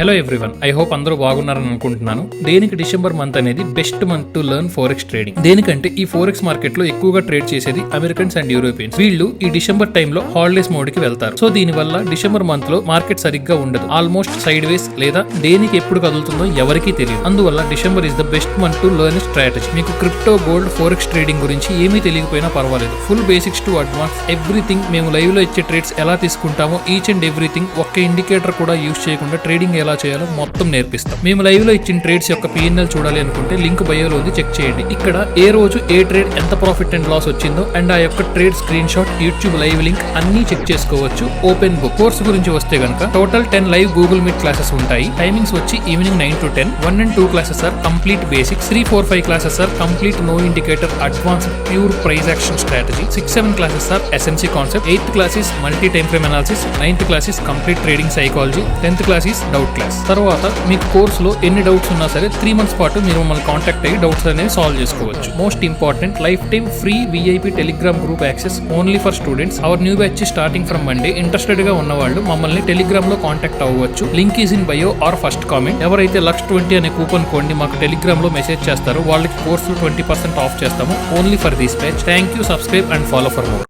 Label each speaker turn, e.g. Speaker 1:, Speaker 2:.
Speaker 1: Hello everyone, I hope అందరూ బాగున్నారని అనుకుంటున్నాను. దేనికి డిసెంబర్ మంత్ అనేది best month to learn forex trading. దేనికంటే ఈ ఫోరెక్స్ మార్కెట్ లో ఎక్కువగా ట్రేడ్ చేసేది అమెరికన్స్ అండ్ యూరోపియన్స్. వీళ్ళు ఈ డిసెంబర్ టైంలో హాలిడేస్ మోడ్ కి వెళ్తారు. సో దీని వల్ల డిసెంబర్ మంత్ లో మార్కెట్ సరిగ్గా ఉండదు. ఆల్మోస్ట్ సైడ్ వేస్ లేదా దేనికి ఎప్పుడు కదులుతుందో ఎవరికీ తెలియదు. అందువల్ల December is the best month to learn strategy. మీకు క్రిప్టో, గోల్డ్, ఫోరెక్స్ ట్రేడింగ్ గురించి ఏమీ తెలియకపోయినా పర్వాలేదు. Full basics to advance everything మేము లైవ్ లో ఇచ్చే ట్రేడ్స్ ఎలా తీసుకుంటామో ఈచ్ అండ్ ఎవ్రీథింగ్ ఒక్క ఇండికేటర్ కూడా యూజ్ చేయకుండా ట్రేడింగ్ ఎలా చేయాలో మొత్తం నేర్పిస్తాం. మేము లైవ్ లో ఇచ్చిన ట్రేడ్స్ యొక్క PNL చూడాలి అనుకుంటే లింక్ బయోలో ఉంది, చెక్ చేయండి. ఇక్కడ ఏ రోజు ఏ ట్రేడ్ ఎంత ప్రాఫిట్ అండ్ లాస్ వచ్చిందో అండ్ ఆ యొక్క trade screenshot, YouTube live link అన్ని చెక్ చేసుకోవచ్చు. Open book. కోర్స్ గురించి వస్తే గనక total 10 live Google Meet classes ఉంటాయి. టైమింగ్స్ వచ్చి evening 9 to 10. 1 and 2 classes are complete basics. 3, 4, 5 classes are complete no indicator advanced pure price action strategy. 6, 7 classes are SMC concept. 8th class is multi time frame analysis. 9th class is complete trading psychology. 10th class is doubt class. తర్వాత మీకు కోర్సులో ఎన్ని doubts ఉన్నా సరే 3 months పాటు మీరు మమ్మల్ని contact అయ్యి డౌట్స్ అనేవి సాల్వ్ చేసుకోవచ్చు. Most important, life time free VIP Telegram group access only for students. Our new batch starting from Monday. Interested గా ఉన్న వాళ్ళు మమ్మల్ని టెలిగ్రామ్ లో కాంటాక్ట్ అవ్వచ్చు. Link is in bio or first comment. ఎవరైతే Lux20 అనే కూపన్ కోడ్ ని మాకు టెలిగ్రామ్ లో మెసేజ్ చేస్తారో వాళ్ళకి కోర్సు 20% ఆఫ్ చేస్తాము. Only for this batch. Thank you. Subscribe and follow for more.